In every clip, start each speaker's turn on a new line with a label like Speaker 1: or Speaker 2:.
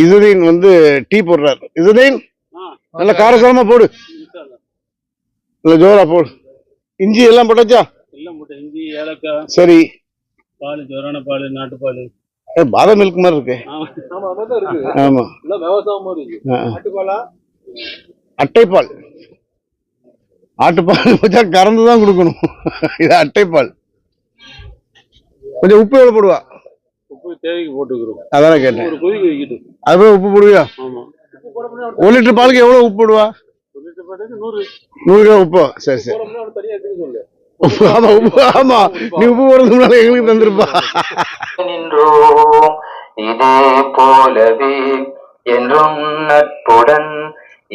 Speaker 1: இசுதீன் வந்து டீ போடுறாரு. இசுதீன் நல்ல காரசாரமா போடு, நல்ல ஜோரா போடு. இஞ்சி எல்லாம் போட்டாச்சா?
Speaker 2: எல்லாம் போட்டு இஞ்சி ஏலக்காய். சரி. பால் ஜோரான பால், நாட்டு பால்.
Speaker 1: பாதாம் மில்க் மாதிரி இருக்கு. ஆமா, அட்டைப்பால். ஆட்டுப்பால் கொஞ்சம் கறந்துதான் கொடுக்கணும். இது அட்டைப்பால். கொஞ்சம் உப்பு எவ்வளவு போடுவா?
Speaker 2: உப்பு தேவைக்கு போட்டுக்கிறோம்.
Speaker 1: அதான கேட்டேன்.
Speaker 2: ஒரு கொதிக்க வைக்கிட்டு
Speaker 1: அது உப்பு போடுவியா?
Speaker 2: ஆமா.
Speaker 1: 1 லிட்டர் பாலுக்கு எவ்வளவு உப்பு போடுவா?
Speaker 2: 1 லிட்டர் பாலுக்கு 100
Speaker 1: கிராம் உப்பு. சரி சரி.
Speaker 2: தனியா எடுத்துக்க சொல்லு.
Speaker 1: ஆமா உப்பு. ஆமா, நீ உப்பு போடுறதுக்கு முன்னால எங்களுக்கு தந்திருப்பா.
Speaker 3: இதே போலவே என்றும் நட்புடன்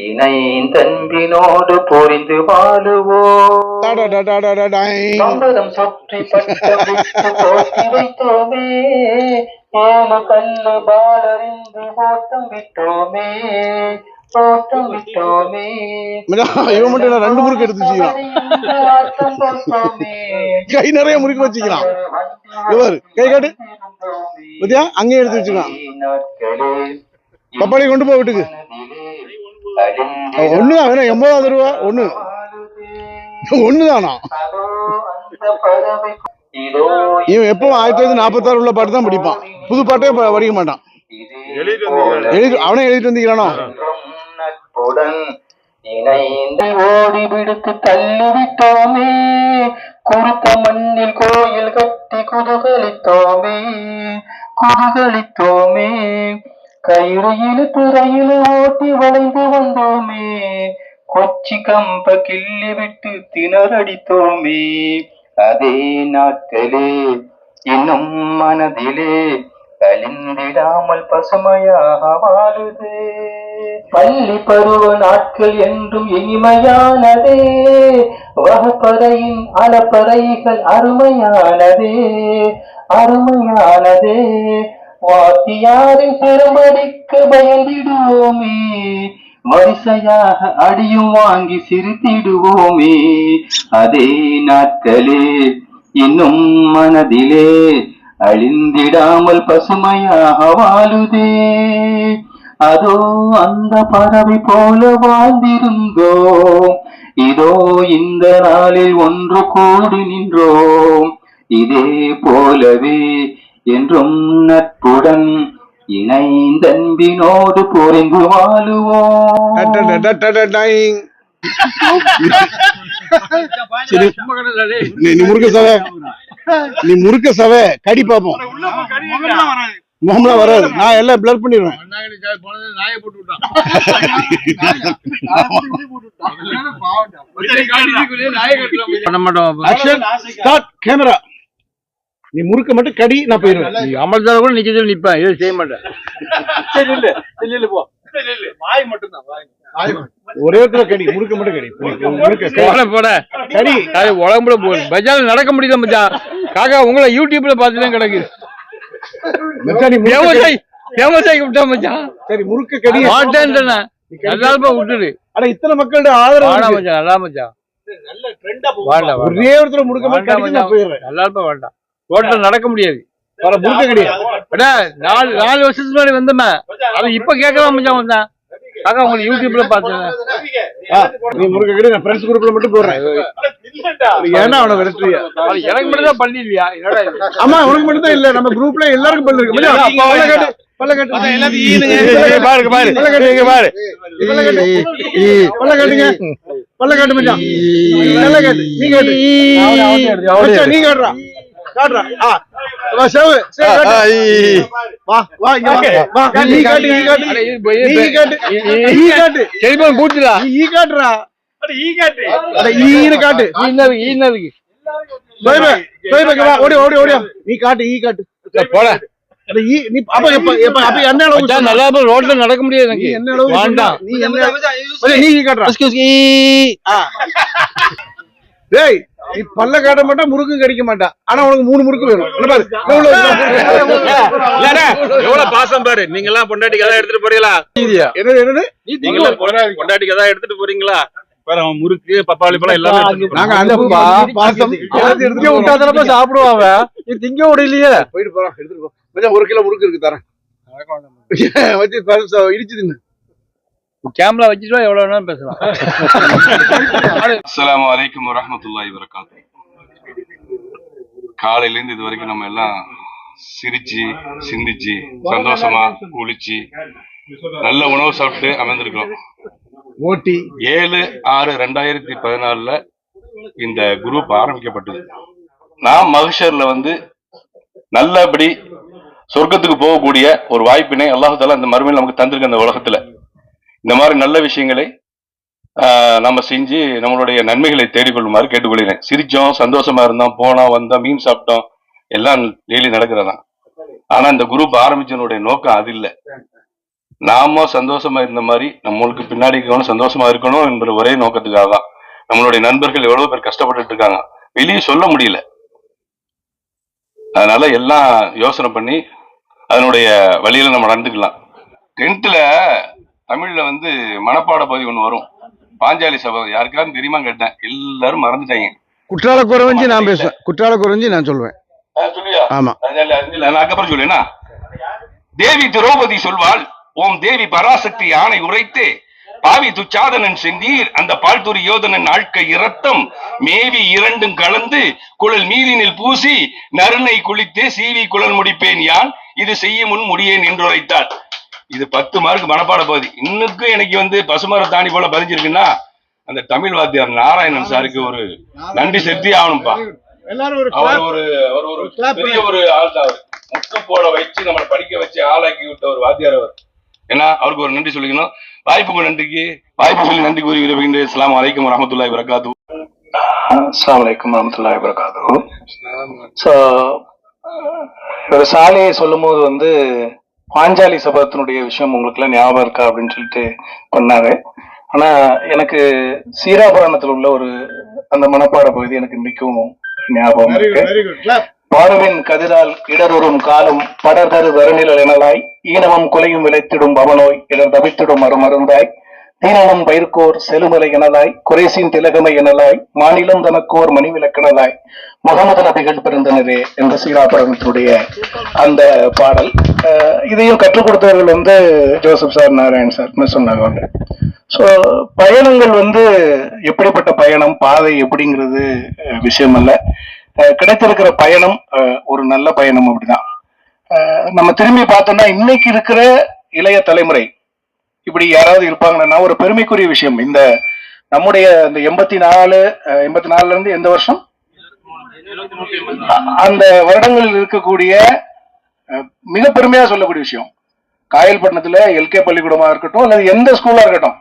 Speaker 3: இணைந்தன்பினோடு புரிந்து வாழுவோம். சுற்றி பட்டு போட்டி வைத்தோமே, ஏழு கல்லு பாலறிந்து ஓட்டம் விட்டோமே, ஓட்டம் விட்டோமே.
Speaker 1: இவன் மட்டும் 2 முறுக்கு எடுத்து வச்சுக்கிறான். கை நிறைய முறுக்கு வச்சுக்கிறான். கை காட்டு பத்தியா, அங்கேயும் எடுத்து வச்சுக்கலாம். பப்பாளி கொண்டு போய் வீட்டுக்கு. ஒண்ணுதான் வேணும். 80 ரூபா ஒண்ணுதானா? இவன் எப்பவும் 1946 உள்ள பாட்டு தான் படிப்பான். புது பாட்டே படிக்க மாட்டான். அவனே எழுதிட்டு வந்தீங்களானோ?
Speaker 3: ஓடி விடுத்து தள்ளி விட்டோமே, குறுத்த மண்ணில் கோயில் கட்டி குதுகலித்தோமே, குதுகலித்தோமே. கயிறு துறையில் ஓட்டி வளைந்து வந்தோமே, கொச்சி கம்ப கிள்ளி விட்டு திணறடித்தோமே. அதே நாட்களே இன்னும் மனதிலே கலிந்திடாமல் பசுமையாக வாழுதே. பள்ளி பருவ நாட்கள் என்றும் இனிமையானதே, வகுப்பறையின் அலப்பறைகள் அருமையானதே, அருமையானதே. வாத்தியாரின் பெரும்படிக்கு பயந்திடுவோமே, வரிசையாக அடியும் வாங்கி சிரித்திடுவோமே. அதே நாட்களே இன்னும் மனதிலே அழிந்திடாமல் பசுமையாக வாழுதே. அதோ அந்த பறவை போல வாழ்ந்திருந்தோம், இதோ இந்த நாளில் ஒன்று கூடி நின்றோம். இதே போலவே என்றும் நட்புடன் இணைந்தன்பினோடு புரிந்து வாழுவோம்.
Speaker 1: நீ முறுக்க சவை கடி பாப்போம். முகம்லாம் வராது. நான் எல்லாம் பிளர் பண்ணிடுவேன். கேமரா, நீ முறுக்க மட்டும் கடி, நான் போயிருவேன்.
Speaker 2: அமர்ந்தாலும் கூட நிக்க சொல்லி நிப்பேன். எதுவும் செய்ய மாட்டேன்.
Speaker 1: ஒரே கடி, முறுக்க மட்டும் கடி.
Speaker 2: போட கடி உடம்புல போகுது. பஜார்ல நடக்க முடியுதா மச்சான்? காக்கா உங்களை யூடியூப்ல பார்த்துதான் கிடக்கு. விட்டா மச்சான். சரி முறுக்க கடி மாட்டேன்னு விட்டுடு. ஆனா இத்தனை மக்களோட ஆதரவு மச்சான். நல்லா மச்சான், ஒரே ஒருத்தர முறுக்க மட்டும் நல்லா இருப்பா. வேண்டாம், ரோட்ல நடக்க முடியாது. முறுக்க கிடையாது. 4 வருஷத்துக்கு முன்னாடி வந்தோமே, அது இப்ப கேட்கலாம் மச்சான். வந்தான் காக்கா உங்களை யூடியூப்ல பார்த்தேன்.
Speaker 1: நீ முறுக்க கடி, நான் ஃப்ரெண்ட்ஸ் குரூப்ல மட்டும் போடுறேன். ஏன்னா அவனை விரட்டுறியா?
Speaker 2: எனக்கு மட்டும் தான் பண்ணிருவியா?
Speaker 1: ஆமா, உனக்கு மட்டும் தான் இல்ல, நம்ம குரூப்ல எல்லாருக்கும் பண்ணிருக்கு.
Speaker 2: ரோட்ல நடக்க முடியாது.
Speaker 1: நீ பல்ல காட்ட மாட்டா, முறுக்கும் கடிக்க மாட்டா. ஆனா உனக்கு 3 முறுக்கு வேணும்.
Speaker 2: எவ்வளவு பாசம் பாரு. நீங்க எல்லாம் பொண்டாட்டிக்கு எதாவது எடுத்துட்டு போறீங்களா?
Speaker 1: என்னது
Speaker 2: பொண்டாட்டிக்கு எதாவது எடுத்துட்டு போறீங்களா? முறுக்கு பப்பாளி பழம் எல்லாமே
Speaker 1: சாப்பிடுவாங்க. திங்க விட இல்லையே. போயிட்டு போறோம், எடுத்துட்டு போ. 1 கிலோ முறுக்கு இருக்கு தரேன். வச்சு இடிச்சு தின்னு
Speaker 2: கேமரா வச்சுட்டா எவ்வளவு வேணாலும் பேசலாம்.
Speaker 4: அஸ்ஸலாமு அலைக்கும் வரஹ்மத்துல்லாஹி வபரகாத்துஹு. காலையில இருந்து இது வரைக்கும் நம்ம எல்லாம் சிரிச்சு சிந்திச்சு சந்தோஷமா குளிச்சு நல்ல உணவு சாப்பிட்டு அமர்ந்திருக்கிறோம். 7/6/2014 இந்த குரூப் ஆரம்பிக்கப்பட்டது. நாம் மஹ்ஷர்ல நல்லபடி சொர்க்கத்துக்கு போகக்கூடிய ஒரு வாய்ப்பினை அல்லாஹ் தஆலா இந்த மறுமையில் நமக்கு தந்திருக்க அந்த உலகத்துல இந்த மாதிரி நல்ல விஷயங்களை நம்ம செஞ்சு நம்மளுடைய நன்மைகளை தேடிக்கொள்ளுமாறு கேட்டுக்கொள்கிறேன். சிரிச்சோம், சந்தோஷமா இருந்தோம், போனோம், வந்தோம், மீன் சாப்பிட்டோம், எல்லாம் டெய்லி நடக்கிறதான். ஆனா இந்த குரூப் ஆரம்பிச்சனுடைய நோக்கம் அது இல்லை. நாம சந்தோஷமா இருந்த மாதிரி நம்மளுக்கு பின்னாடி இருக்கணும் சந்தோஷமா இருக்கணும் என்ற ஒரே நோக்கத்துக்காக தான். நம்மளுடைய நண்பர்கள் எவ்வளவு பேர் கஷ்டப்பட்டு இருக்காங்க, வெளியே சொல்ல முடியல. அதனால எல்லாம் யோசனை பண்ணி அதனுடைய வழியில நம்ம நடந்துக்கலாம். 10th தமிழ்ல மனப்பாட பகுதி ஒண்ணு வரும், பாஞ்சாலி சபதம். யாருக்காவது தெரியுமா கேட்டேன், எல்லாரும் மறந்துட்டாங்க.
Speaker 1: குற்றால குறைஞ்சி நான் பேசுவேன், குற்றால குறைஞ்சி நான் சொல்லுவேன்.
Speaker 4: சொல்லுவியா?
Speaker 1: ஆமா,
Speaker 4: நான் அப்புறம் சொல்லுவேன்னா, தேவி திரௌபதி சொல்வாள், ஓம் தேவி பராசக்தி ஆணை உரைத்து பாவி துச்சாதனன் செந்தீர் அந்த பால்துரி யோதனன் ஆழ்க்கை இரத்தம் மேவி இரண்டும் கலந்து குழல் மீதினில் பூசி நறுனை குளித்து சீவி குழல் முடிப்பேன் யான் இது செய்ய முன் முடியேன் என்று உரைத்தாள். இது 10 மார்க் மனப்பாட பகுதி. இன்னுக்கும் எனக்கு பசுமர தாணி போல பதிஞ்சிருக்குன்னா அந்த தமிழ் வாத்தியார் நாராயணன் சாருக்கு ஒரு நன்றி செலுத்தி ஆகணும்பா. அவர் ஒரு பெரிய ஒரு ஆள் தான். அவர் முட்டு போட வச்சு நம்மளை படிக்க வச்சு ஆளாக்கி விட்ட ஒரு வாத்தியார் அவர். ஏன்னா அவருக்கு ஒரு நன்றி சொல்லிக்கணும். வாய்ப்புக்கு நன்றிக்கு வாய்ப்பு சொல்லி நன்றி கூறி விரும்புகின்ற. அஸ்ஸலாமு அலைக்கும் வரஹ்மத்துல்லாஹி வபரகாத்துஹு.
Speaker 3: அஸ்ஸலாமு அலைக்கும் வரஹ்மத்துல்லாஹி வபரகாத்துஹு. சோ ஒரு சாலையை சொல்லும் போது பாஞ்சாலி சபதத்தினுடைய விஷயம் உங்களுக்கு எல்லாம் ஞாபகம் இருக்கா அப்படின்னு சொல்லிட்டு பண்ணாரு. ஆனா எனக்கு சீராபுராணத்தில் உள்ள அந்த மனப்பாட பகுதி எனக்கு இன்னைக்கும் ஞாபகம் இருக்கு. பாடுவின் கதிரால் இடரொரும் காலம் படர்தரு வருநிழல் எனலாய் ஈனமும் கொலையும் விளைத்திடும் பவனோய் இடர் தவித்திடும் மறுமருந்தாய் தீனமும் பயிர்கோர் செலுமலை எனலாய் குறைசின் திலகமை எனலாய் மாநிலம் தனக்கோர் மணி விளக்கணலாய் முகமது நபிகள் பிறந்தனரே என்ற சீராபுராணத்தினுடைய அந்த பாடல். இதையும் கற்றுக் கொடுத்தவர்கள் ஜோசப் சார், நாராயண் சார் சொன்னாங்க. ஸோ பயணங்கள் எப்படிப்பட்ட பயணம், பாதை எப்படிங்கிறது விஷயம் அல்ல. கிடைத்திருக்கிற பயணம் ஒரு நல்ல பயணம். அப்படிதான் நம்ம திரும்பி பார்த்தோம்னா இன்னைக்கு இருக்கிற இளைய தலைமுறை இப்படி யாராவது இருப்பாங்கன்னா ஒரு பெருமைக்குரிய விஷயம். இந்த நம்முடைய இந்த 84 இருந்து எந்த வருஷம் அந்த வருடங்களில் இருக்கக்கூடிய மிக பெருமையா சொல்லக்கூடிய விஷயம், காயல்பட்டினத்துல எல்கே பள்ளிக்கூடமா இருக்கட்டும் அல்லது எந்த ஸ்கூலா இருக்கட்டும்,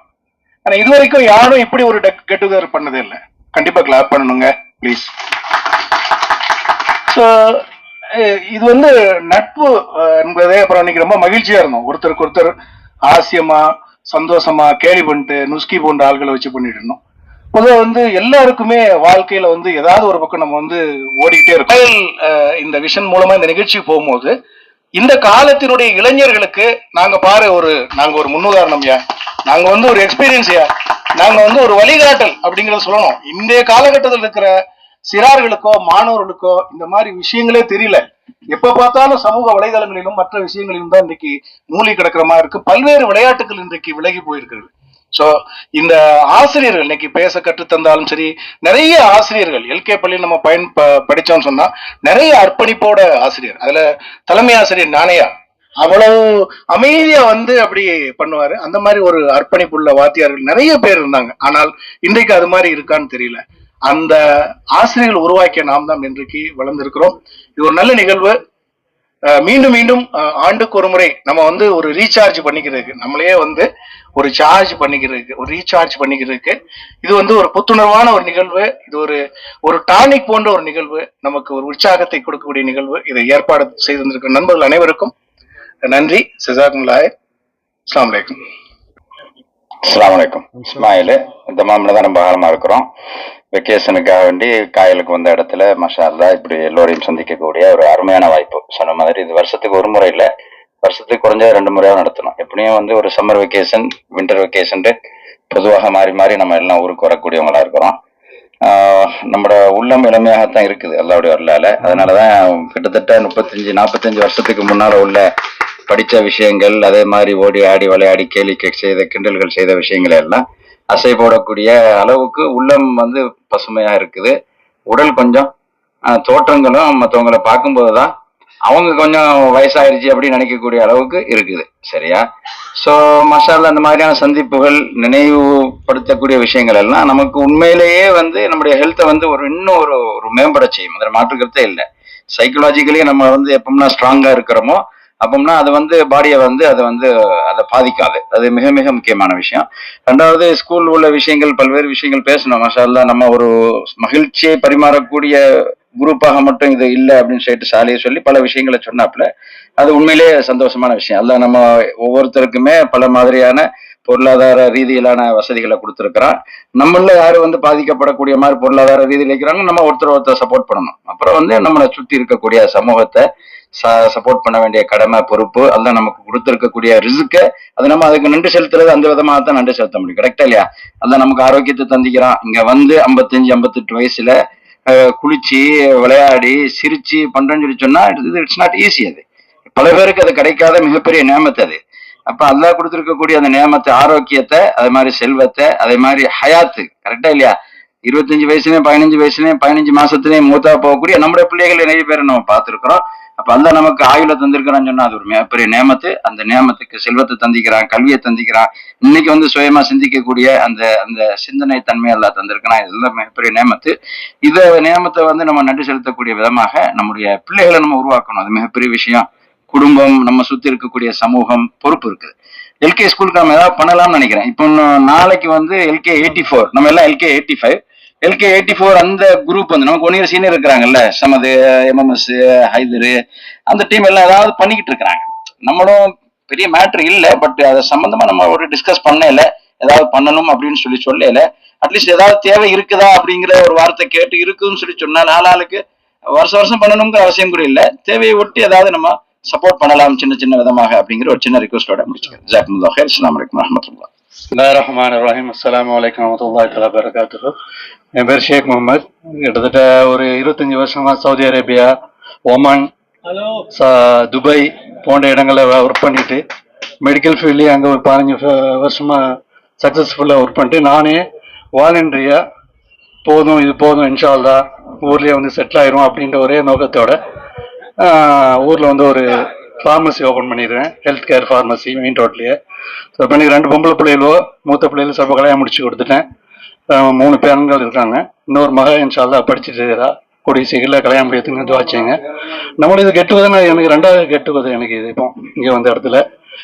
Speaker 3: ஆனா இது வரைக்கும் யாரும் இப்படி ஒரு கெட் டுகெதர் பண்ணதே இல்லை. கண்டிப்பா கிளாப் பண்ணணுங்க ப்ளீஸ். இது நட்பு என்பதே அப்புறம் இன்னைக்கு ரொம்ப மகிழ்ச்சியா இருந்தோம். ஒருத்தருக்கு ஒருத்தர் ஆசியமா சந்தோஷமா கேலி பண்ணிட்டு நுஸ்கி போன்ற ஆள்களை வச்சு பண்ணிட்டு இருந்தோம். பொதுவாக எல்லாருக்குமே வாழ்க்கையில ஏதாவது ஒரு பக்கம் நம்ம ஓடிக்கிட்டே இருக்கோம். இந்த விஷன் மூலமா இந்த நிகழ்ச்சி போகும்போது இந்த காலத்தினுடைய இளைஞர்களுக்கு நாங்க நாங்க ஒரு முன்னுதாரணம் யா, நாங்க ஒரு எக்ஸ்பீரியன்ஸ் யா, நாங்க ஒரு வழிகாட்டல் அப்படிங்கறத சொல்லணும். இன்றைய காலகட்டத்தில் இருக்கிற சிறார்களுக்கோ மாணவர்களுக்கோ இந்த மாதிரி விஷயங்களே தெரியல. எப்ப பார்த்தாலும் சமூக வலைதளங்களிலும் மற்ற விஷயங்களிலும் தான் இன்னைக்கு மூழ்கி கிடக்கிற மாதிரி இருக்கு. பல்வேறு விளையாட்டுகள் இன்றைக்கு விலகி போயிருக்கிறது. சோ இந்த ஆசிரியர்கள் இன்னைக்கு பேச கற்றுத்தந்தாலும் சரி, நிறைய ஆசிரியர்கள் எல்கே பள்ளி நம்ம படிச்சோம்னு சொன்னா நிறைய அர்ப்பணிப்போட ஆசிரியர், அதுல தலைமை ஆசிரியர் நாணையா அவ்வளவு அமைதியா அப்படி பண்ணுவாரு. அந்த மாதிரி ஒரு அர்ப்பணிப்புள்ள வாத்தியார்கள் நிறைய பேர் இருந்தாங்க. ஆனால் இன்றைக்கு அது மாதிரி இருக்கான்னு தெரியல. அந்த ஆசிரியர்கள் உருவாக்கிய நாம் தான் இன்றைக்கு வளர்ந்திருக்கிறோம். இது ஒரு நல்ல நிகழ்வு. மீண்டும் மீண்டும் ஆண்டுக்கு ஒரு முறை நம்ம ஒரு ரீசார்ஜ் பண்ணிக்கிறதுக்கு, நம்மளே ஒரு சார்ஜ் பண்ணிக்கிறதுக்கு, ஒரு ரீசார்ஜ் பண்ணிக்கிறதுக்கு இது ஒரு புத்துணர்வான ஒரு நிகழ்வு. இது ஒரு டானிக் போன்ற ஒரு நிகழ்வு, நமக்கு ஒரு உற்சாகத்தை கொடுக்கக்கூடிய நிகழ்வு. இதை ஏற்பாடு செய்திருக்கிற நண்பர்கள் அனைவருக்கும் நன்றி. ஜஸாக்குமுல்லாஹ். அஸ்ஸலாமு அலைக்கும்.
Speaker 5: அஸ்ஸலாமு அலைக்கும். இஸ்மாயில் தமாம்ல தான் நம்ம ஆழமா இருக்கிறோம். வெக்கேஷனுக்காக வேண்டி காயலுக்கு வந்த இடத்துல மாஷா அல்லாஹ் இப்படி எல்லோரையும் சந்திக்கக்கூடிய ஒரு அருமையான வாய்ப்பு. சொன்ன மாதிரி இது வருஷத்துக்கு ஒரு முறை இல்லை, வருஷத்துக்கு குறைஞ்ச 2 முறையாக நடத்தணும். எப்படியும் ஒரு சம்மர் வெக்கேஷன், வின்டர் வெக்கேஷன் பொதுவாக மாறி மாறி நம்ம எல்லாம் ஊருக்கு வரக்கூடியவங்களா இருக்கிறோம். நம்மளோட உள்ளம் இளமையாகத்தான் இருக்குது அல்லாஹ்வுடைய அருளால. அதனாலதான் கிட்டத்தட்ட 35-45 வருஷத்துக்கு முன்னால உள்ள படித்த விஷயங்கள், அதே மாதிரி ஓடி ஆடி விளையாடி கேலி செய்த கிண்டல்கள் செய்த விஷயங்களை எல்லாம் அசை போடக்கூடிய அளவுக்கு உள்ளம் வந்து பசுமையா இருக்குது. உடல் கொஞ்சம் தோற்றங்களும் மற்றவங்களை பார்க்கும்போது தான் அவங்க கொஞ்சம் வயசாயிருச்சு அப்படின்னு நினைக்கக்கூடிய அளவுக்கு இருக்குது. சரியா? ஸோ மஷாலா, அந்த மாதிரியான சந்திப்புகள், நினைவுபடுத்தக்கூடிய விஷயங்கள் எல்லாம் நமக்கு உண்மையிலேயே வந்து நம்முடைய ஹெல்த்தை வந்து இன்னும் ஒரு மேம்பட செய்யும். அதில் மாற்றுக்கிறதே இல்லை. சைக்கலாஜிக்கலி நம்ம வந்து எப்போம்னா ஸ்ட்ராங்கா இருக்கிறோமோ அப்போம்னா அது வந்து பாடியை வந்து அதை பாதிக்காது. அது மிக மிக முக்கியமான விஷயம். ரெண்டாவது, ஸ்கூல் உள்ள விஷயங்கள், பல்வேறு விஷயங்கள் பேசணும். மஷாலா, நம்ம ஒரு மகிழ்ச்சியை பரிமாறக்கூடிய குரூப்பாக மட்டும் இது இல்லை அப்படின்னு சொல்லிட்டு சாலையை சொல்லி பல விஷயங்களை சொன்னாப்புல அது உண்மையிலேயே சந்தோஷமான விஷயம். அதில் நம்ம ஒவ்வொருத்தருக்குமே பல மாதிரியான பொருளாதார ரீதியிலான வசதிகளை கொடுத்துருக்குறான். நம்மள யாரு வந்து பாதிக்கப்படக்கூடிய மாதிரி பொருளாதார ரீதியில் இருக்கிறாங்க, நம்ம ஒருத்தர் சப்போர்ட் பண்ணணும். அப்புறம் வந்து நம்மளை சுற்றி இருக்கக்கூடிய சமூகத்தை சப்போர்ட் பண்ண வேண்டிய கடமை, பொறுப்பு அதெல்லாம் நமக்கு கொடுத்துருக்கக்கூடிய ரிஸ்க்கை அது நம்ம அதுக்கு நன்றி செலுத்துறது அந்த விதமாக தான் நன்றி செலுத்த முடியும். கரெக்டா இல்லையா? அதான் நமக்கு ஆரோக்கியத்தை தந்திக்கிறான். இங்க வந்து 55-58 வயசுல குளிச்சு விளையாடி சிரிச்சு பண்றேன்னு சொல்லி சொன்னா இட்ஸ் நாட் ஈஸி. அது பல பேருக்கு அது கிடைக்காத மிகப்பெரிய நேமத்தை அது. அப்ப அல்லாஹ் கொடுத்துருக்கக்கூடிய அந்த நேமத்தை, ஆரோக்கியத்தை, அதே மாதிரி செல்வத்தை, அதே மாதிரி ஹயாத்து, கரெக்டா இல்லையா? 25 வயசுலயும் 15 வயசுலயும் 15 மாசத்துலயும் மூத்தா போகக்கூடிய நம்முடைய பிள்ளைகள் நிறைய பேர் நம்ம பார்த்துருக்கிறோம். அப்ப அல்லாஹ் நமக்கு ஆயுள தந்திருக்கிறான்னு சொன்னா அது ஒரு மிகப்பெரிய நேமத்து. அந்த நேமத்துக்கு செல்வத்தை தந்திக்கிறான், கல்வியை தந்திக்கிறான். இன்னைக்கு வந்து சுயமா சிந்திக்கக்கூடிய அந்த அந்த சிந்தனை தன்மை எல்லாம் தந்திருக்கிறான். இதெல்லாம் மிகப்பெரிய நேமத்து. இத நேமத்தை வந்து நம்ம நன்றி செலுத்தக்கூடிய விதமாக நம்முடைய பிள்ளைகளை நம்ம உருவாக்கணும். அது மிகப்பெரிய விஷயம். குடும்பம், நம்ம சுத்தி இருக்கக்கூடிய சமூகம், பொறுப்பு இருக்குது. எல்கே ஸ்கூலுக்கு நம்ம ஏதாவது பண்ணலாம்னு நினைக்கிறேன். இப்போ நாளைக்கு வந்து LK 84, நம்ம எல்லாம் LK 85, LK 84 அந்த குரூப் வந்து நமக்கு 1 year சீனியர் இருக்கிறாங்கல்ல, சமது, MMS, ஹைதரு, அந்த டீம் எல்லாம் ஏதாவது பண்ணிக்கிட்டு இருக்கிறாங்க. நம்மளும் பெரிய மேட்ரு இல்லை, பட் அதை சம்பந்தமா நம்ம ஒரு டிஸ்கஸ் பண்ணல, ஏதாவது பண்ணணும் அப்படின்னு சொல்லல. அட்லீஸ்ட் ஏதாவது தேவை இருக்குதா அப்படிங்கிற ஒரு வார்த்தை கேட்டு இருக்குன்னு சொல்லி சொன்னா நாளாளுக்கு வருஷம் பண்ணணுங்கிற அவசியம் கூட இல்லை. தேவையை ஒட்டி ஏதாவது நம்ம சப்போர்ட் பண்ணலாம் சின்ன சின்ன விதமாக அப்படிங்கிற ஒரு சின்ன ரிக்வஸ்டோட முடிச்சுக்கிறேன். ஜஸாக்குமுல்லாஹ் ஹைர். அஸ்ஸலாமு அலைக்கும் வரஹ்மத்துல்லாஹ்.
Speaker 6: பிஸ்மில்லாஹிர் ரஹ்மானிர் ரஹீம். அஸ்ஸலாமு அலைக்கும் வரஹ்மத்துல்லாஹி தஆலா பரகாத்துஹு. என் பேர் ஷேக் முகமது. கிட்டத்தட்ட ஒரு 25 வருஷமா சவுதி அரேபியா, ஒமான், துபாய் போன்ற இடங்களில் ஒர்க் பண்ணிட்டு மெடிக்கல் ஃபீல்ட்லேயே அங்கே ஒரு 15 வருஷமா சக்ஸஸ்ஃபுல்லாக ஒர்க் பண்ணிட்டு நானே வாலண்டரியா இது போதும் இன்ஷா அல்லாஹ் ஊர்லேயே வந்து செட்டில் ஆயிரும் அப்படின்ற ஒரே நோக்கத்தோட ஊரில் வந்து ஒரு ஃபார்மசி ஓப்பன் பண்ணிடுறேன். ஹெல்த் கேர் ஃபார்மசி மெயின் ரோட்லேயே. ஸோ பண்ணி 2 பொம்பளை பிள்ளைகளோ, மூத்த பிள்ளைகளும் சர்வ கல்யாணம் முடிச்சு கொடுத்துட்டேன். 3 பேரன்கள் இருக்காங்க. இன்னொரு மக இன்ஷா அல்லாஹ் படிச்சுட்டு இருக்கிறா. கூடிய சீக்கிரம் கல்யாணம் முடியறதுக்கு துவாச்சிங்க. நம்மளோட இது கெட்டுவதுன்னா எனக்கு 2வது கெட்டுவது எனக்கு இது. இப்போ இங்கே வந்த இடத்துல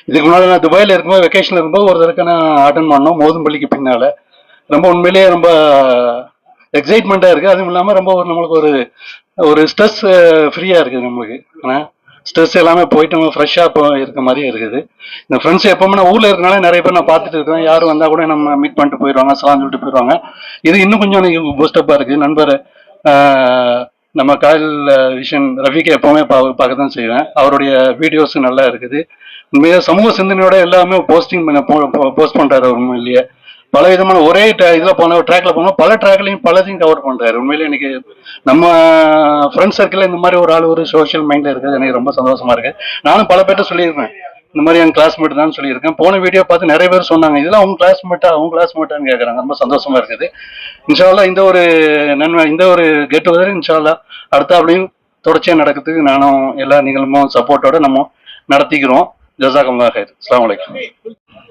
Speaker 6: இதுக்கு முன்னாடி நான் துபாயில் இருக்கும்போது வெக்கேஷனில் இருக்கும்போது ஒரு தடவை நான் அட்டன் பண்ணோம் மோதும்பள்ளிக்கு பின்னால். ரொம்ப உண்மையிலேயே ரொம்ப எக்ஸைட்மெண்ட்டாக இருக்குது. அதுவும் இல்லாமல் ரொம்ப நம்மளுக்கு ஒரு ஸ்ட்ரெஸ் ஃப்ரீயாக இருக்குது நம்மளுக்கு. ஆனால் ஸ்ட்ரெஸ் எல்லாமே போயிட்டு நம்ம ஃப்ரெஷ்ஷாக இருக்க மாதிரியே இருக்குது. இந்த ஃப்ரெண்ட்ஸ் எப்பவுமே நான் ஊரில் இருக்கனால நிறைய பேர் நான் பார்த்துட்டு இருக்கேன். யாரும் வந்தால் கூட நம்ம மீட் பண்ணிட்டு போயிடுவாங்க, சலாம் சொல்லிட்டு போயிடுவாங்க. இது இன்னும் கொஞ்சம் எனக்கு பூஸ்டப்பாக இருக்குது. நண்பர் நம்ம காயல் விஷன் ரவிக்கு எப்பவுமே பார்க்க தான் செய்வேன். அவருடைய வீடியோஸ் நல்லா இருக்குது. உண்மையாக சமூக சிந்தனையோட எல்லாமே போஸ்ட் பண்ணுறாரு. உண்மையிலேயே பல விதமான ஒரே இதில் ட்ராக்ல போனோம், பல ட்ராக்லையும் பலதையும் கவர் பண்ணுறாரு. உண்மையிலேயே எனக்கு நம்ம ஃப்ரெண்ட்ஸ் சர்க்கிளில் இந்த மாதிரி ஒரு ஆள் ஒரு சோஷியல் மைண்டில் இருக்குது. எனக்கு ரொம்ப சந்தோஷமா இருக்குது. நானும் பல பேர்ட்ட சொல்லியிருக்கேன், இந்த மாதிரி என் கிளாஸ்மேட் தான் சொல்லியிருக்கேன். போன வீடியோ பார்த்து நிறைய பேர் சொன்னாங்க, இதெல்லாம் அவங்க கிளாஸ்மேட்டான்னு கேட்குறாங்க. ரொம்ப சந்தோஷமா இருக்குது. இன்ஷா அல்லாஹ் இந்த ஒரு நன்மை, இந்த ஒரு கெட் டுகெதர் இன்ஷா அல்லாஹ் அடுத்தாப்படியும் தொடர்ச்சியாக நடக்கிறதுக்கு நானும் எல்லா நீங்களும் சப்போர்ட்டோட நம்ம நடத்திக்கிறோம். ஜஸாக்கல்லாஹ் ஹைர். அஸ்ஸலாமு அலைக்கும்.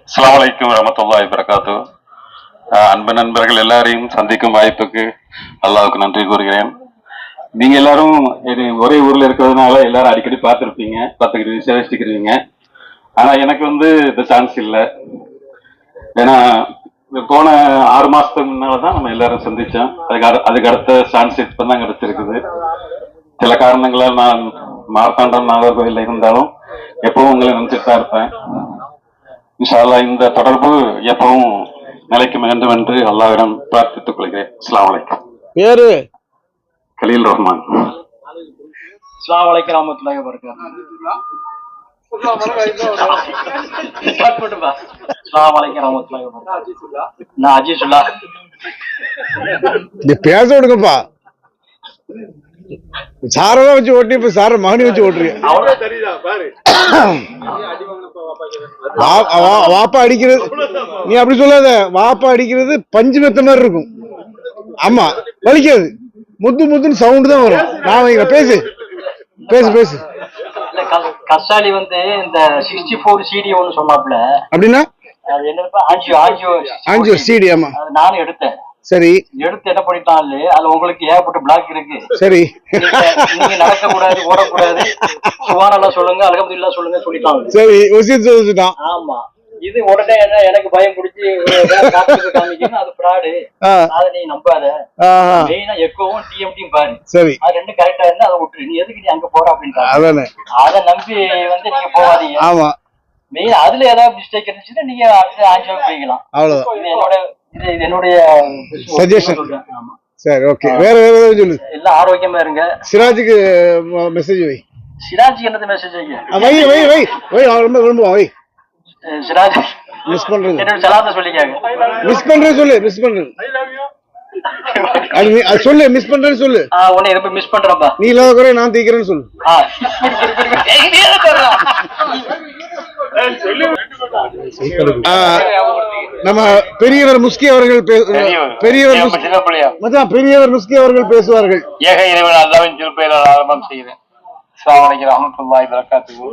Speaker 7: அஸ்ஸலாமு அலைக்கும் வரஹ்மத்துல்லாஹி வபரகாத்துஹு. அன்பு நண்பர்கள் எல்லாரையும் சந்திக்கும் வாய்ப்புக்கு அல்லாஹ்வுக்கு நன்றி கூறுகிறேன். நீங்க எல்லாரும் ஒரே ஊர்ல இருக்கிறதுனால எல்லாரும் அடிக்கடி பார்த்துருப்பீங்க, பார்த்துக்கிட்டு சேவிச்சுக்கிறீங்க. ஆனா எனக்கு வந்து இந்த சான்ஸ் இல்லை. ஏன்னா போன 6 மாசத்துக்கு முன்னால்தான் நம்ம எல்லாரும் சந்திச்சோம். அதுக்கு அடுத்த சான்ஸ் இப்பதான் கிடைச்சிருக்குது. சில காரணங்களால் நான் மார்த்தாண்டம் நாகர்கோவில்ல இருந்தாலும் எப்பவும் உங்களை நினைச்சிட்டு தான் இருப்பேன். இன்ஷா அல்லாஹ் இந்த தொடர்பு எப்பவும் நிலைக்க வேண்டும் என்று அல்லாஹ்விடம் பிரார்த்தித்துக் கொள்கிறேன். அஸ்ஸலாமு அலைக்கும்.
Speaker 1: பேரு
Speaker 7: கலீல் ரஹ்மான்.
Speaker 2: அஸ்ஸலாமு அலைக்கும் வரஹ்மத்துல்லாஹி வபரகாத்துஹு.
Speaker 1: பேச விடுங்கப்பா. சாரெல்லாம் வச்சு ஓட்டி இப்ப சார மகனி வச்சு ஓட்டுறீங்க. வாப்பா அடிக்கிறது நீ அப்படி சொல்லாத. வாப்பா அடிக்கிறது பஞ்சு மெத்த மாதிரி இருக்கும். ஆமா, வலிக்காது. முத்து முத்துன்னு சவுண்ட் தான் வரும். நான் வைக்கிறேன். பேசு பேசு பேசு.
Speaker 8: கசாலி வந்து இந்த 64 CD ஒன்னு சொன்னாப்ல.
Speaker 1: அப்படின்னா
Speaker 8: அது என்னப்பா? Angio
Speaker 1: CT. ஆமா,
Speaker 8: அது நானும் எடுத்தேன்.
Speaker 1: சரி,
Speaker 8: எடுத்து என்ன பண்ணிட்டாங்க, அது உங்களுக்கு ஏகப்பட்ட பிளாக் இருக்கு.
Speaker 1: சரி,
Speaker 8: நீங்க நடக்க கூடாது, ஓடக்கூடாது, சுகாரெல்லாம் சொல்லுங்க, அல்ஹம்துலில்லாஹ் சொல்லுங்க சொல்லிட்டாங்க.
Speaker 1: சரி, சொல்லிட்டான்.
Speaker 8: ஆமா, இது உடனே என்ன எனக்கு பயம் பிடிச்சி காமிக்கணும். அது ஃப்ராடு, அதை நீ நம்பாத. மெயினா எக்கோவும் டிஎம்டியும் பாரு. சரி, அது ரெண்டும் கரெக்டா இருந்தா அதை விட்டுரு. நீ எதுக்கு நீ அங்க போற அப்படின்னு அதை நம்பி வந்து நீங்க போவாதீங்க. ஆமா, மெயின் அதுல ஏதாவது மிஸ்டேக் இருந்துச்சுன்னா நீங்க அடுத்து ஆஞ்சியோ போய்க்கலாம். அவ்வளவுதான். இது என்னுடைய சஜஷன். ஆமா, சரி, ஓகே. வேற வேற சொல்லு. எல்லாம் ஆரோக்கியமா இருங்க. சிராஜுக்கு மெசேஜ் வை. சிராஜுக்கு என்னது மெசேஜ் வைங்க? வை வை வை வை. ரொம்ப விரும்புவோம். வை. சிராஜ் மிஸ் பண்றது. என்னோட சலாத்தை சொல்லிக்காங்க. மிஸ் பண்றது சொல்லு. மிஸ் பண்றது அது சொல்லு. மிஸ் பண்றேன்னு சொல்லு. உன்னை ரொம்ப மிஸ் பண்றப்பா. நீ இல்லாத குறை நான் தீக்கிறேன்னு சொல்லு. நம்ம பெரியவர் முஸ்கி அவர்கள் பெரியவர் முஸ்கி அவர்கள் பேசுவார்கள். ஏக இறைவன் அல்லாஹ்வின் திருப்பெயரால் ஆரம்பம் செய்கிறேன். அஸ்ஸலாமு அலைக்கும் வரஹ்மத்துல்லாஹி வபரகாத்துஹு.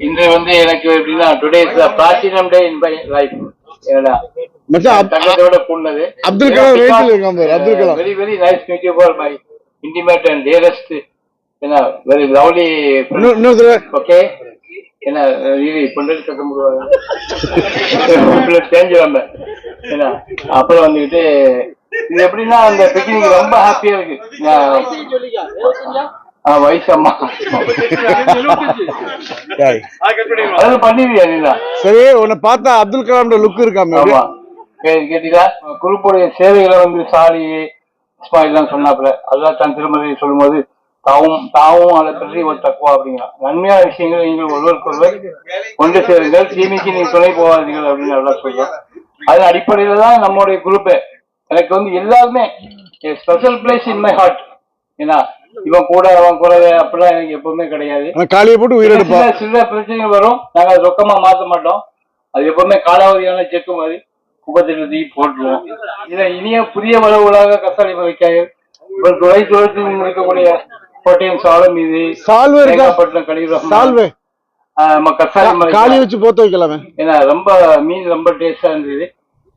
Speaker 8: இன்று வந்து எனக்கு எப்படின்னா, today is the platinum day in my life. ஏடா மச்சான், தங்கத்தோட பொண்ணது அப்துல் கலாம் ரேட்டில் இருக்கான் பாரு. Abdul Kalam. Very very nice meet you for my intimate and dearest, very lovely. Okay, என்ன இது பொண்ணு கட்ட முடியாது. தெரிஞ்சுவாங்க. ஏன்னா அப்புறம் வந்துக்கிட்டு இது எப்படின்னா, அந்த பிக்னிக் ரொம்ப ஹாப்பியா இருக்கு. வயசு அம்மா அதெல்லாம் பண்ணிருக்கியா நீங்க? சரி, உன்னை பார்த்தா அப்துல் கலாம் லுக் இருக்காம. ஆமா, கேட்டீங்களா? குரூப்புடைய சேவைகளை வந்து சாலி இஸ்மாயில் சொன்னாப்புல. அதான் தான் திருமதி சொல்லும் போது தாவும் அதை பற்றி ஒரு தக்குவா அப்படிங்கிறான். நன்மையான விஷயங்கள் நீங்கள் ஒருவருக்கொருவர் ஒன்று சேருங்கள், தீமைக்கு நீங்க துணை போவாதீர்கள் அப்படின்னு நல்லா சொல்றோம். அதன் அடிப்படையில தான் நம்மளுடைய குரூப்பு. எனக்கு வந்து எல்லாருமே special place in my heart. ஏன்னா இவன் கூட அவன் கூட அப்படிலாம் எனக்கு எப்பவுமே கிடையாது. காலையை போட்டு உயிரிழப்பா. சில பிரச்சனைகள் வரும், நாங்க அதை ரொக்கமா மாற்ற மாட்டோம். அது எப்பவுமே காலாவதியான செக்கு மாதிரி குப்பத்திட்டு போட்டுருவோம். இதை இனிய புதிய உலக கசாலி வைக்காது. துறை துறைத்தில் இருக்கக்கூடிய கோட்டையம் சாலம் இது தேங்காய்பட்டினம் கழிவு காலி வச்சு போத்து வைக்கலாமே. ஏன்னா ரொம்ப மீன் ரொம்ப டேஸ்டா இருந்தது,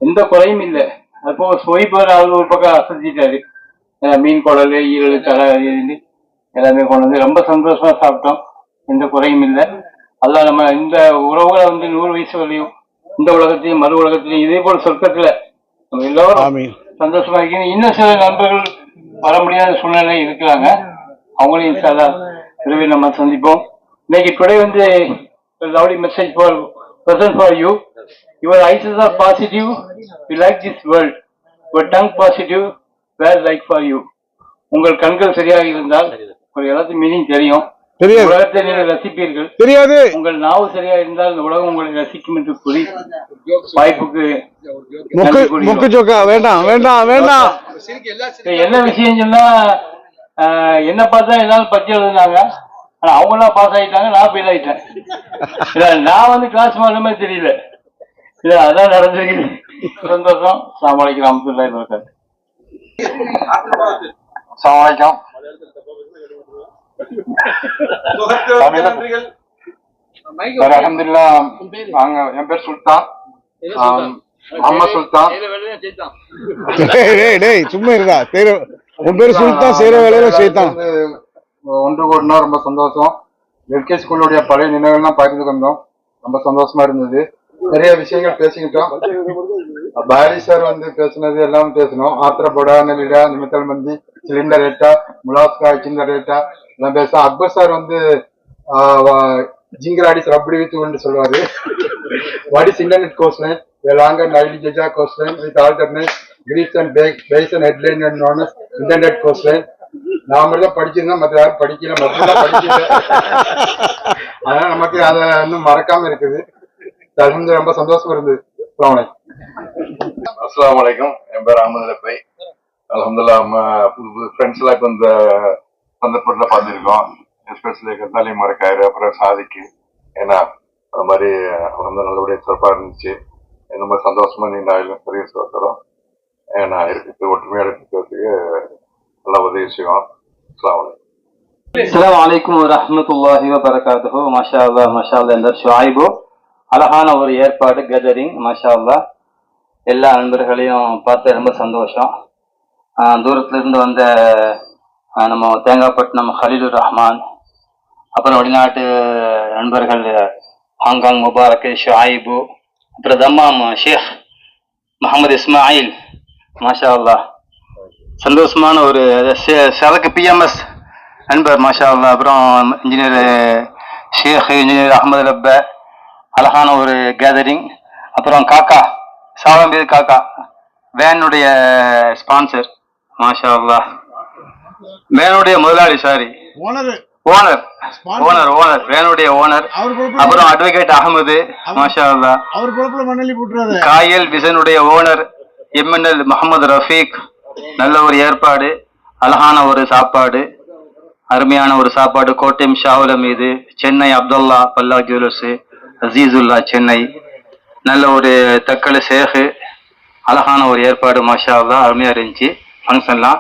Speaker 8: எந்த குறையும் இல்லை. அப்போ சுவைப்பார் அவர் ஒரு பக்கம் அசைச்சிட்டாரு. மீன் குடல், ஈரல், தலை எல்லாமே கொண்டு வந்து ரொம்ப சந்தோஷமா சாப்பிட்டோம். எந்த குறையும் இல்லை. அதான் நம்ம இந்த உறவுகளை வந்து 100 வயசு வரையும் இந்த உலகத்தையும் மறு உலகத்திலையும் இதே போல சொர்க்கத்துல நம்ம எல்லோரும் சந்தோஷமா இருக்கீங்க. இன்னும் சில நண்பர்கள் வர முடியாத சூழ்நிலை இருக்கிறாங்க. அவங்களையும் சாதா விரைவில் நம்ம சந்திப்போம். இன்னைக்கு டுடே வந்து lovely message for present for you. Your eyes are positive, you like this world. Your tongue positive, where like for you. உங்கள் கண்கள் சரியாக இருந்தால் உங்களுக்கு எல்லாத்தையும் மீனிங் தெரியும். உலகத்தை நீங்கள் ரசிப்பீர்கள். தெரியாது. உங்கள் நாவு சரியா இருந்தால் இந்த உலகம் உங்களை ரசிக்கும் என்று கூறி வாய்ப்புக்கு வேண்டாம் வேண்டாம் வேண்டாம். என்ன விஷயம் சொன்னா, என்ன பார்த்தா எல்லாரும் பச்சை எழுதுனாங்க. ஆனா அவங்க எல்லாம் பாஸ் ஆயிட்டாங்க, நான் ஃபெயில் ஆயிட்டேன். நான் வந்து கிளாஸ் மாறுமே தெரியல. இல்ல அதான் நடந்திருக்கு. சந்தோஷம். அஸ்ஸலாமு அலைக்கும் வரஹ்மத்துல்லாஹி வபரகாத்துஹு. அஸ்ஸலாமு அலைக்கும். அல்ஹம்துலில்லாஹ். என் பேர் சுல்தான், முகமது சுல்தான். சும்மா இருக்கா? உன் பேர் சுல்தான், செய்யற வேலையில செய்தான். ஒன்று கூடனா ரொம்ப சந்தோஷம். எல்கே ஸ்கூலுடைய பழைய நினைவுகள்லாம் பகிர்ந்து கொண்டோம். ரொம்ப சந்தோஷமா இருந்தது. நிறைய விஷயங்கள் பேசிக்கிட்டோம். பாரி சார் வந்து பேசினது எல்லாம் பேசணும். ஆத்திரப்படா, நெல்லிடா, நிமித்தல் மந்தி, சிலிண்டர் ரேட்டா, முலாஸ்கா, சிந்தர் ரேட்டா எல்லாம் பேசலாம். அக்பர் சார் வந்து ஜிங்கராடிஸ் ரப்படி வித்து சொல்லுவாரு. What is internet coastline? A longer Nile Jaja coastline with alternate Greece and Basin headline and known as internet coastline. நான் மட்டும் தான் படிச்சிருந்தேன், மற்ற யாரும் படிக்கல. அதனால நமக்கு அதை இன்னும் மறக்காம இருக்குது. அல்ஹம்துலில்லாஹ் ரொம்ப சந்தோஷமா இருந்தது. அஸ்ஸலாமு அலைக்கும். என் பேர் அஹமது லப்பை. அல்ஹம்துலில்லாஹ் புது ஃப்ரெண்ட்ஸ் எல்லாம் இப்போ இந்த சந்தர்ப்பத்தில் பார்த்துருக்கோம். எஸ்பெஷலி கசாலி மரக்காரு, அப்புறம் சாதிக்கு
Speaker 9: ஏன்னா அது மாதிரி வந்து நல்லபடியாக சிறப்பாக இருந்துச்சு. இந்த மாதிரி சந்தோஷமா நீண்ட ஆயுளும் பெரிய சுகத்தரும் நான் இருக்கிறது ஒற்றுமையாக இருக்கிறதுக்கு நல்லா உதவி செய்வோம்.
Speaker 8: அஸ்ஸலாமு அலைக்கும் வரஹ்மத்துல்லாஹி வபரகாத்துஹு. மாஷா அல்லாஹ் மாஷா அல்லாஹ். இந்த ஷுஐபு அழகான ஒரு ஏற்பாடு, கேதரிங். மாஷா அல்லாஹ். எல்லா நண்பர்களையும் பார்த்து ரொம்ப சந்தோஷம். தூரத்துல இருந்து வந்த நம்ம தேங்காய்பட்டினம் ஹலீலுர் ரஹ்மான், அப்புறம் வெளிநாட்டு நண்பர்கள் ஹாங்காங் முபாரக், ஷுஐபு, அப்புறம் தம்மாம் ஷேக் முகமது இஸ்மாயில். மாஷா அல்லாஹ். சந்தோஷமான ஒரு சதக்கு பிஎம்எஸ் நண்பர். மாஷா அல்லாஹ். அப்புறம் இன்ஜினியர் ஷேக் இன்ஜினியர் அஹமது ரப்ப, அழகான ஒரு கேதரிங். அப்புறம் காக்கா சாவம்பேது காக்கா வேனுடைய ஸ்பான்சர். மாஷா அல்லாஹ். வேனுடைய முதலாளி, சாரி ஓனர் வேனுடைய ஓனர். அப்புறம் அட்வொகேட் அகமது. மாஷா அல்லாஹ். காயல் விசனுடைய ஓனர் எம்என்எல் முகமது ரஃபீக். நல்ல ஒரு ஏற்பாடு, அழகான ஒரு சாப்பாடு, அருமையான ஒரு சாப்பாடு. கோட்டயம் ஷாவுல மீது, சென்னை அப்துல்லா பல்லா ஜுவல்லர்ஸ், அசீசுல்லா சென்னை. நல்ல ஒரு தக்கலை சேகு, அழகான ஒரு ஏற்பாடு. மாஷா அல்லாஹ். அருமையா இருந்துச்சு ஃபங்க்ஷன்லாம்.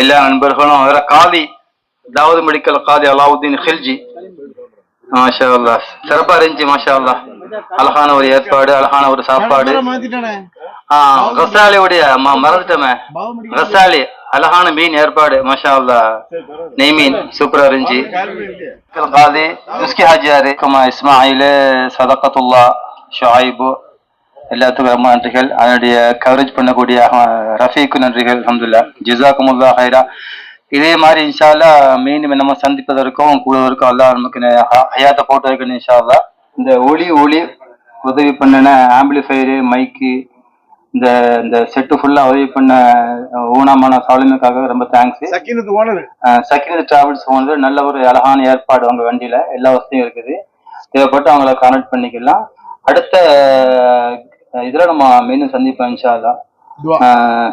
Speaker 8: எல்லா நண்பர்களும் வேற காதி தாவூத் மெடிக்கல் காதி அலாவுதீன் ஹில்ஜி. மாஷா அல்லாஹ். சிறப்பா இருந்துச்சு. மாஷா அல்லாஹ். அழகான ஒரு ஏற்பாடு, அழகான ஒரு சாப்பாடு. கசாலியுடைய மறந்துட்டோமே, கசாலி அழகான மீன் ஏற்பாடு. மாஷா அல்லாஹ். நெய் மீன் சூப்பரா இருந்துச்சு. காதி முஸ்கி ஹாஜியாரு, இஸ்மாயில், சதகத்துல்லா, ஷுஐபு, எல்லாத்துக்கும் ரொம்ப நன்றிகள். அதனுடைய கவரேஜ் பண்ணக்கூடிய ரஃபீக்கு நன்றிகள். அல்ஹம்துலில்லாஹ். ஜஸாக்குமுல்லாஹ் ஹைரா. இதே மாதிரி இன்ஷா அல்லாஹ் மீண்டும் நம்ம சந்திப்பதற்கும் கூடுவதற்கும் அல்லாஹ் நமக்கு ஹயாத்தை போட்டு வைக்கணும் இன்ஷா அல்லாஹ். இந்த ஒளி உதவி பண்ணின ஆம்பிளிஃபயரு, மைக்கு, இந்த செட்டு ஃபுல்லா உதவி பண்ண ஊனமான சாலுமைக்காக ரொம்ப தேங்க்ஸ். சக்கினத் டிராவல்ஸ் வந்து நல்ல ஒரு அழகான ஏற்பாடு. அவங்க வண்டியில எல்லா வசதியும் இருக்குது. தேவைப்பட்டு அவங்கள கான்டாக்ட் பண்ணிக்கலாம். அடுத்த இதுல நம்ம மீண்டும் சந்திப்போம் இன்ஷா அல்லாஹ்.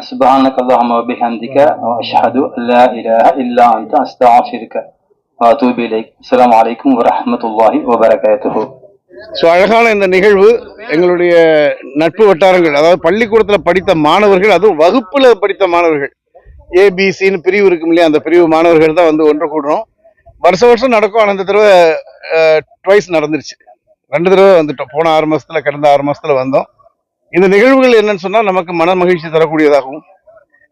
Speaker 8: சுப்ஹானக அல்லாஹும்ம வ பிஹம்திக வ அஷ்ஹது அல்லா இலாஹ இல்லா அன்த அஸ்தக்ஃபிருக வ அதூபு இலைக். அஸ்ஸலாமு அலைக்கும் வ ரஹ்மத்துல்லாஹி வ பரகாத்துஹு.
Speaker 1: அழகான இந்த நிகழ்வு எங்களுடைய நட்பு வட்டாரங்கள், அதாவது பள்ளிக்கூடத்தில் படித்த மாணவர்கள், அதுவும் வகுப்புல படித்த மாணவர்கள், ஏபிசின்னு பிரிவு இருக்கும் இல்லையா, அந்த பிரிவு மாணவர்கள் தான் வந்து ஒன்று கூடுறோம். வருஷம் நடக்கும். ஆனால் இந்த தடவை ட்வைஸ் நடந்துருச்சு. 2 தடவை வந்துட்டோம். போன 6 மாசத்துல, கடந்த 6 மாசத்துல வந்தோம். இந்த நிகழ்வுகள் என்னன்னு சொன்னா நமக்கு மன மகிழ்ச்சி தரக்கூடியதாகவும்,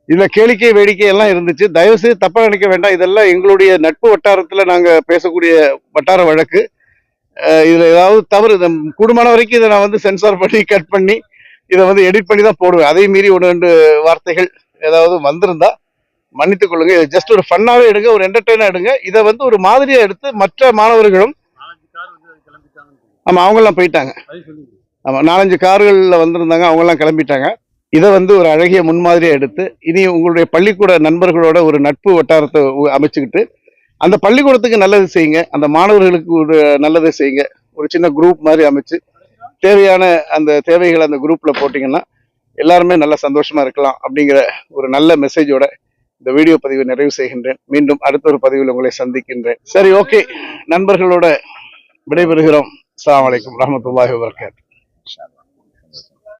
Speaker 1: இதுல கேளிக்கை வேடிக்கை எல்லாம் இருந்துச்சு. தயவு செய்து தப்பா நினைக்க வேண்டாம். இதெல்லாம் எங்களுடைய நட்பு வட்டாரத்துல நாங்க பேசக்கூடிய வட்டார வழக்கு. இதுல ஏதாவது தவறு, கூடுமான வரைக்கும் இதை நான் வந்து சென்சார் பண்ணி கட் பண்ணி இதை வந்து எடிட் பண்ணி தான் போடுவேன். அதே மீறி 1-2 வார்த்தைகள் ஏதாவது வந்திருந்தா மன்னித்துக் கொள்ளுங்க. இது ஜஸ்ட் ஒரு ஃபன்னாவே எடுங்க, ஒரு என்டர்டெயினா எடுங்க. இதை வந்து ஒரு மாதிரியா எடுத்து மற்ற மாணவர்களும், ஆமா அவங்கெல்லாம் போயிட்டாங்க. ஆமா 4-5 கார்கள்ல வந்திருந்தாங்க, அவங்க எல்லாம் கிளம்பிட்டாங்க. இதை வந்து ஒரு அழகிய முன்மாதிரியா எடுத்து இனி உங்களுடைய பள்ளிக்கூட நண்பர்களோட ஒரு நட்பு வட்டாரத்தை அமைச்சுக்கிட்டு அந்த பள்ளிக்கூடத்துக்கு நல்லது செய்யுங்க, அந்த மாணவர்களுக்கு ஒரு நல்லதை செய்யுங்க. ஒரு சின்ன குரூப் மாதிரி அமைச்சு தேவையான அந்த தேவைகளை அந்த குரூப்ல போட்டீங்கன்னா எல்லாருமே நல்ல சந்தோஷமா இருக்கலாம் அப்படிங்கிற ஒரு நல்ல மெசேஜோட இந்த வீடியோ பதிவை நிறைவு செய்கின்றேன். மீண்டும் அடுத்த ஒரு பதிவில் உங்களை சந்திக்கின்றேன். சரி, ஓகே, நண்பர்களோட விடைபெறுகிறோம். அஸ்ஸலாமு அலைக்கும் வரஹ்மத்துல்லாஹி வபரகாத்துஹு.